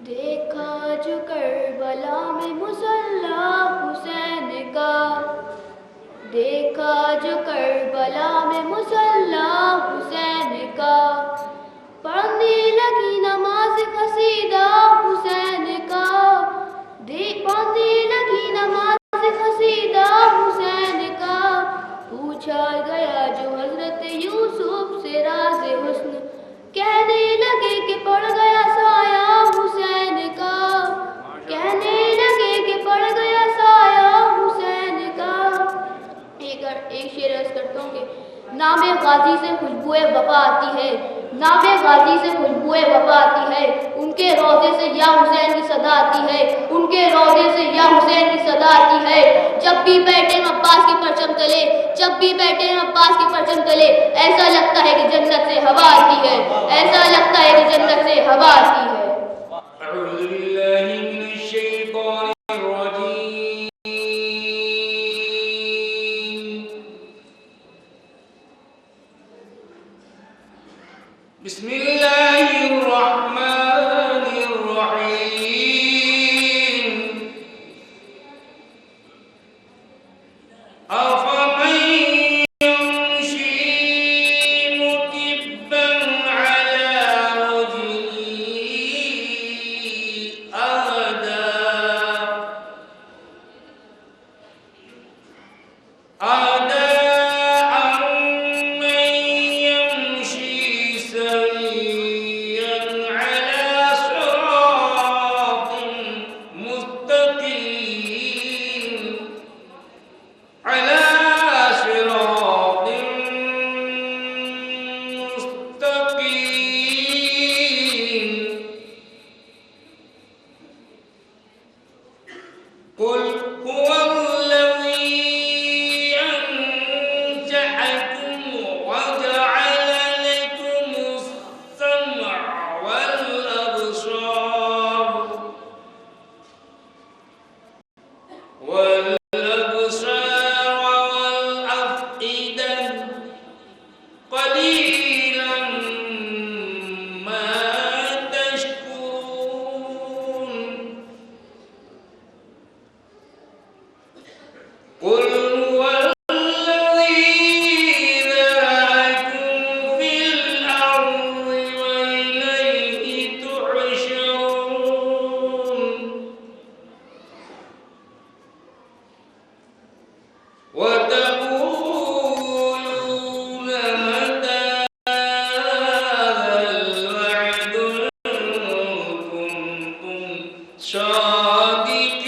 دیکھا جو کربلا میں مصلی حسین کا، دیکھا جو کربلا میں مصلی حسین کا، پڑھنے لگی نماز قصیدہ حسین کا، پڑھنے لگی نماز قصیدہ حسین کا، پوچھا گیا جو حضرت یوسف سے راز حسن، کہنے لگے کہ پڑ گیا سایہ حسین کا، کہنے لگے کہ پڑ گیا سایہ حسین کا۔ ایک شعر عرض کرتا ہوں کہ نام غازی سے خوشبوئے وفا آتی ہے، نام غازی سے خوشبوئے وفا آتی ہے، ان کے روضے سے یا حسین کی صدا آتی ہے، ان کے روضے سے یا حسین کی صدا آتی ہے۔ جب بھی بیٹھے ہیں عباس کے پرچم تلے، جب بھی بیٹھے ہیں عباس کے پرچم تلے، ایسا لگتا ہے کہ جنت سے ہوا آتی ہے، ایسا لگتا ہے کہ جنت سے ہوا آتی ہے۔ اعوذ باللہ من الشیطان الرجیم، بسم اللہ الرحمن الرحیم۔ افمن یمشی مکبا علی وجہہ اہدی امن یمشی سویا علی صراط مستقیم، على صراط مستقيم۔ قل هو الذي أنشأكم وجعل لكم السمع والأبصار والأفئدة، قليلا ما تشكرون۔ قل هو الذي ذرأكم في الأرض وإليه تحشرون۔ وتقولون متى هذا الوعد إن كنتم صادقين۔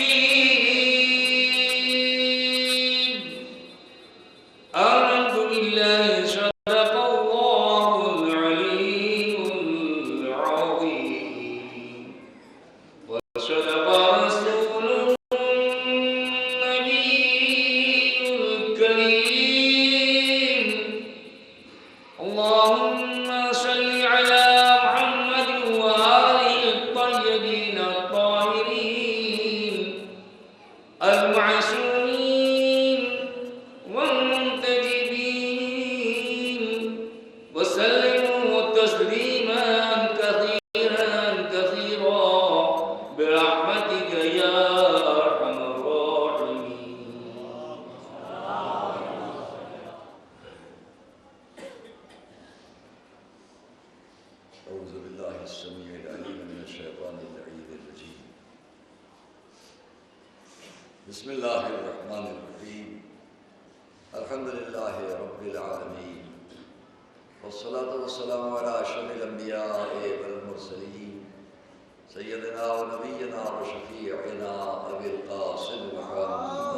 آمنت بالله صدق الله العلي العظيم، وصدق رسوله النبي الكريم۔ اللهم صل على محمد وآله الطيبين الطاهرين المعصومين والمنتجبين، وسلموا تسليما كثيرا كثيرا برحمتك يا أرحم الراحمين۔ أعوذ بالله السميع العليم من الشيطان اللعين الرجيم، بسم الله الرحمن الرحيم، الحمد لله رب العالمين، والصلاة والسلام على أشرف الأنبياء والمرسلين، سيدنا ونبينا وشفيعنا أبي القاسم محمد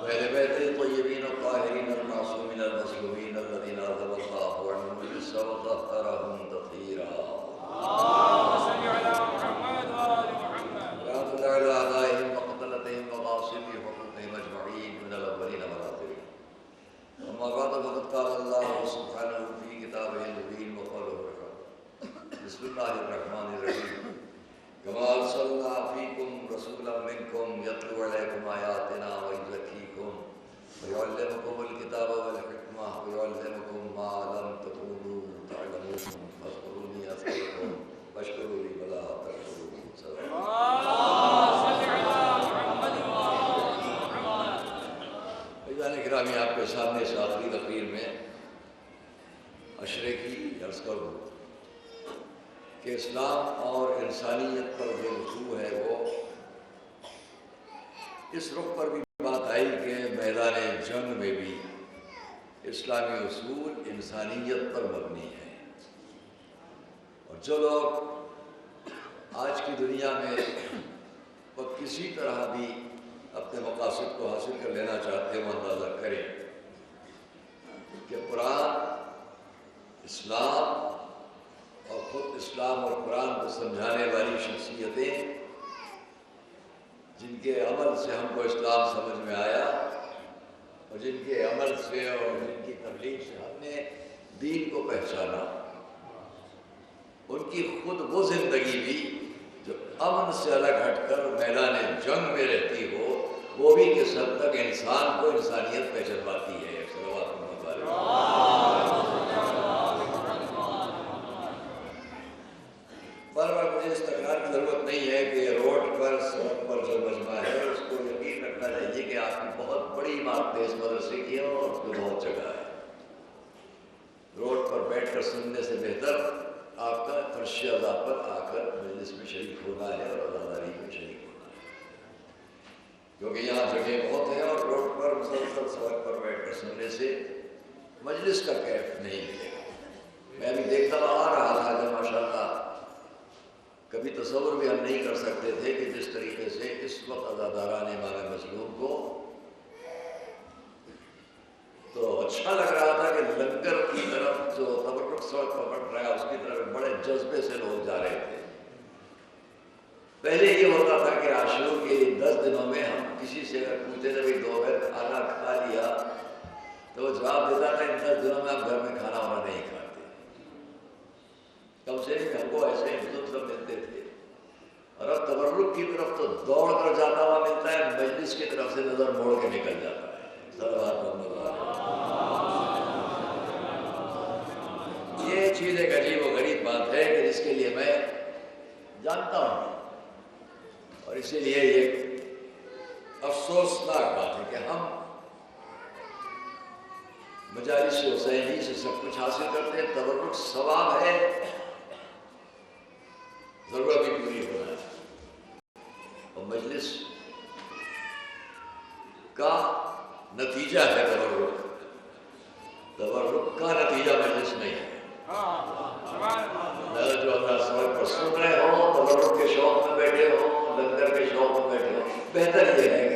وآل بيته الطيبين الطاهرين المعصومين المظلومين الذين أذهب الله عنهم الرجس وطهرهم تطهيرا۔ ورحمة الله على أعدائهم وقتلتهم وغاصبي حقوقهم أجمعين من الأولين والآخرين۔ أما بعد فقد قال الله سبحانه في كتابه المبين وقوله الحق، بسم الله الرحمن الرحيم، عرض کر دوں کہ اسلام اور انسانیت پر جو رسوخ ہے وہ اس رخ پر بھی بات آئی کہ میدان جنگ میں بھی اسلامی اصول انسانیت پر مبنی ہے، اور جو لوگ آج کی دنیا میں وہ کسی طرح بھی اپنے مقاصد کو حاصل کر لینا چاہتے ہیں، وہ اندازہ کریں کہ قرآن، اسلام اور خود اسلام اور قرآن کو سمجھانے والی شخصیتیں جن کے عمل سے ہم کو اسلام سمجھ میں آیا اور جن کے عمل سے اور جن کی تبلیغ سے ہم نے دین کو پہچانا، ان کی خود وہ زندگی بھی جو امن سے الگ ہٹ کر میدان جنگ میں رہتی ہو، وہ بھی کس حد تک انسان کو انسانیت پہچانواتی ہے۔ پر مجھے اس تکرار کی ضرورت نہیں ہے کہ روڈ پر، سڑک پر جو مجمع ہے اس کو یقین رکھنا چاہیے کہ آپ کی بہت بڑی عمارتیں اس مدرسے کی ہیں اور اس کو بہت جگہ ہے۔ روڈ پر بیٹھ کر سننے سے بہتر آپ کا فرش اعضاء پر آ کر مجلس میں شریک ہونا ہے اور عزاداری میں شریک ہونا ہے، کیونکہ یہاں جگہ بہت ہے اور روڈ پر مسلسل سڑک پر بیٹھ کر سننے سے مجلس کا کیف نہیں ملے گا۔ میں بھی دیکھتا آ رہا تھا کہ ماشاءاللہ کبھی تصور بھی ہم نہیں کر سکتے تھے کہ جس طریقے سے اس وقت عزاداران امام مظلوم کو تو اچھا لگ رہا تھا کہ لنگر کی طرف جو تبرک سڑک پر بڑھ رہا ہے اس کی طرف بڑے جذبے سے لوگ جا رہے تھے۔ پہلے یہ ہوتا تھا کہ عاشور کے 10 دنوں میں ہم کسی سے اگر پوچھتے تھے کہ دوپہر کھانا کھا لیا تو وہ جواب دیتا تھا ان 10 دنوں میں آپ گھر میں کھانا وانا نہیں کھاتے، کم سے کم ہم کو ایسے بزرگ سب ملتے تھے۔ اور اب تبرک کی طرف تو دوڑ کر جاتا ہوا ملتا ہے، مجلس کی طرف سے نظر موڑ کے نکل جاتا ہے۔ صلوات محمد۔ یہ چیز ایک عجیب و غریب بات ہے کہ جس کے لیے میں جانتا ہوں، اور اسی لیے یہ افسوسناک بات ہے کہ ہم مجالس حسینی سے سب کچھ حاصل کرتے ہیں، تبرک ثواب ہے، ضرورت بھی پوری ہونا ہے، اور مجلس کا نتیجہ ہے تبرک، تبرک کا نتیجہ مجلس نہیں ہے۔ جو اللہ سڑک پر سن رہے ہو، تبرک کے شوق میں بیٹھے ہو، لنگر کے شوق میں بیٹھے ہو، بہتر یہ ہے کہ